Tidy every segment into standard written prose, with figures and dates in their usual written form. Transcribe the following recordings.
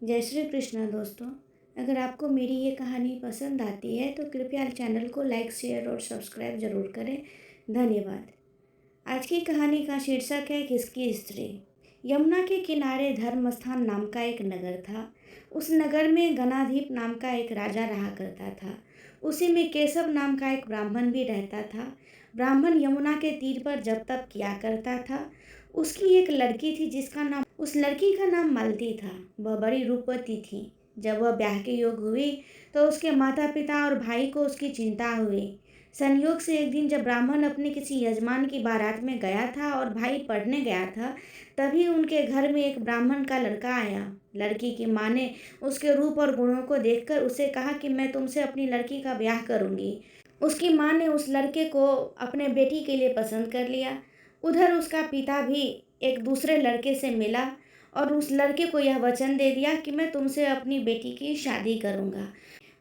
जय श्री कृष्ण दोस्तों। अगर आपको मेरी ये कहानी पसंद आती है तो कृपया चैनल को लाइक शेयर और सब्सक्राइब ज़रूर करें। धन्यवाद। आज की कहानी का शीर्षक है किसकी स्त्री। यमुना के किनारे धर्मस्थान नाम का एक नगर था। उस नगर में गणाधिप नाम का एक राजा रहा करता था। उसी में केशव नाम का एक ब्राह्मण भी रहता था। ब्राह्मण यमुना के तीर पर जप तप किया करता था। उसकी एक लड़की थी उस लड़की का नाम मालती था। वह बड़ी रूपवती थी। जब वह ब्याह के योग हुई तो उसके माता पिता और भाई को उसकी चिंता हुई। संयोग से एक दिन जब ब्राह्मण अपने किसी यजमान की बारात में गया था और भाई पढ़ने गया था, तभी उनके घर में एक ब्राह्मण का लड़का आया। लड़की की माँ ने उसके रूप और गुणों को देखकर उसे कहा कि मैं तुमसे अपनी लड़की का ब्याह करूंगी। उसकी माँ ने उस लड़के को अपने बेटी के लिए पसंद कर लिया। उधर उसका पिता भी एक दूसरे लड़के से मिला और उस लड़के को यह वचन दे दिया कि मैं तुमसे अपनी बेटी की शादी करूंगा।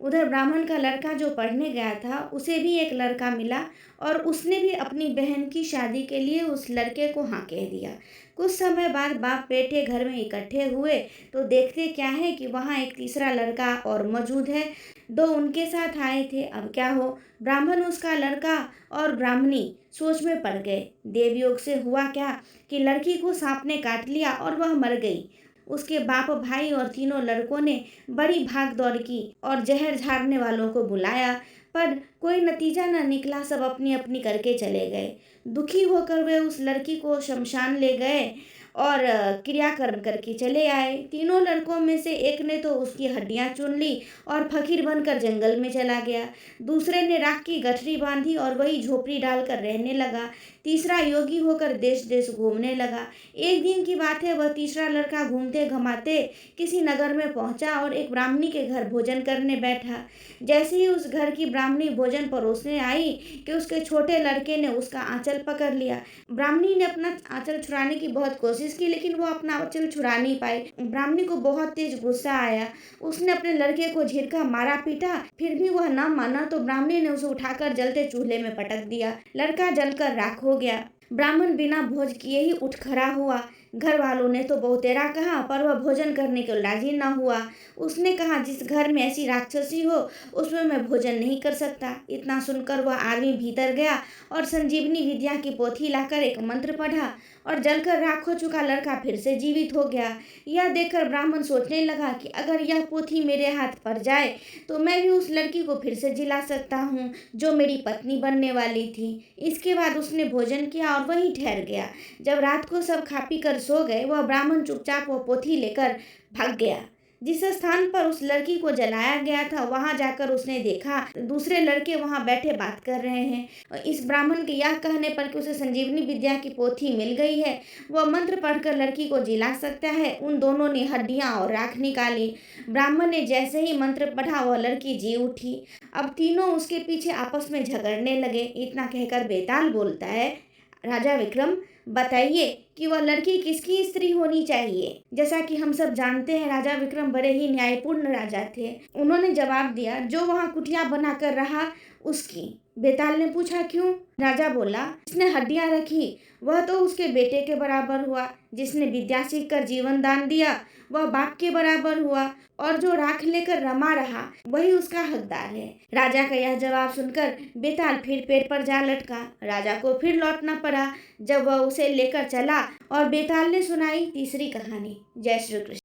उधर ब्राह्मण का लड़का जो पढ़ने गया था उसे भी एक लड़का मिला और उसने भी अपनी बहन की शादी के लिए उस लड़के को हाँ कह दिया। कुछ समय बाद बाप बेटे घर में इकट्ठे हुए तो देखते क्या है कि वहाँ एक तीसरा लड़का और मौजूद है। दो उनके साथ आए थे। अब क्या हो, ब्राह्मण उसका लड़का और ब्राह्मणी सोच में पड़ गए। देवयोग से हुआ क्या कि लड़की को सांप ने काट लिया और वह मर गई। उसके बाप भाई और तीनों लड़कों ने बड़ी भाग दौड़ की और जहर झाड़ने वालों को बुलाया, पर कोई नतीजा न निकला। सब अपनी अपनी करके चले गए। दुखी होकर वे उस लड़की को शमशान ले गए और क्रियाकर्म करके चले आए। तीनों लड़कों में से एक ने तो उसकी हड्डियां चुन ली और फकीर बनकर जंगल में चला गया। दूसरे ने राख की गठरी बांधी और वही झोपड़ी डालकर रहने लगा। तीसरा योगी होकर देश देश घूमने लगा। एक दिन की बात है, वह तीसरा लड़का घूमते घमाते किसी नगर में पहुंचा और एक ब्राह्मणी के घर भोजन करने बैठा। जैसे ही उस घर की ब्राह्मणी भोजन परोसने आई कि उसके छोटे लड़के ने उसका आंचल पकड़ लिया। ब्राह्मणी ने अपना आंचल छुड़ाने की बहुत कोशिश की, लेकिन वो अपना आंचल छुड़ा नहीं पाई। ब्राह्मणी को बहुत तेज गुस्सा आया। उसने अपने लड़के को झिड़का, मारा पीटा, फिर भी वह न माना तो ब्राह्मणी ने उसे उठाकर जलते चूल्हे में पटक दिया। लड़का जलकर राख हो गया। ब्राह्मण बिना भोज किए ही उठ खड़ा हुआ। घर वालों ने तो बहुतेरा कहा, पर वह भोजन करने को राजी न हुआ। उसने कहा, जिस घर में ऐसी राक्षसी हो उसमें मैं भोजन नहीं कर सकता। इतना सुनकर वह आदमी भीतर गया और संजीवनी विद्या की पोथी लाकर एक मंत्र पढ़ा और जलकर राख हो चुका लड़का फिर से जीवित हो गया। यह देखकर ब्राह्मण सोचने लगा कि अगर यह पोथी मेरे हाथ पड़ जाए तो मैं भी उस लड़की को फिर से जिला सकता हूँ जो मेरी पत्नी बनने वाली थी। इसके बाद उसने भोजन किया और वहीं ठहर गया। जब रात को सब खा पी कर सो गए, वह ब्राह्मण चुपचाप वह पोथी लेकर भाग गया। जिस स्थान पर उस लड़की को जलाया गया था वहां जाकर उसने देखा दूसरे लड़के वहां बैठे बात कर रहे हैं। और इस ब्राह्मण के यह कहने पर कि उसे संजीवनी विद्या की पोथी मिल गई है, वह मंत्र पढ़कर लड़की को जिला सकता है, उन दोनों ने हड्डियां और राख निकाली। ब्राह्मण ने जैसे ही मंत्र पढ़ा वह लड़की जी उठी। अब तीनों उसके पीछे आपस में झगड़ने लगे। इतना कहकर बेताल बोलता है, राजा विक्रम, बताइए कि वह लड़की किसकी स्त्री होनी चाहिए। जैसा कि हम सब जानते हैं, राजा विक्रम बड़े ही न्यायपूर्ण राजा थे। उन्होंने जवाब दिया, जो वहां कुटिया बनाकर रहा उसकी। बेताल ने पूछा, क्यों? राजा बोला, जिसने हड्डियां रखी वह तो उसके बेटे के बराबर हुआ, जिसने विद्या सीख कर जीवन दान दिया वह बाप के बराबर हुआ, और जो राख लेकर रमा रहा वही उसका हकदार है। राजा का यह जवाब सुनकर बेताल फिर पेड़ पर जा लटका। राजा को फिर लौटना पड़ा। जब वह उसे लेकर चला और बेताल ने सुनाई तीसरी कहानी। जय श्री कृष्ण।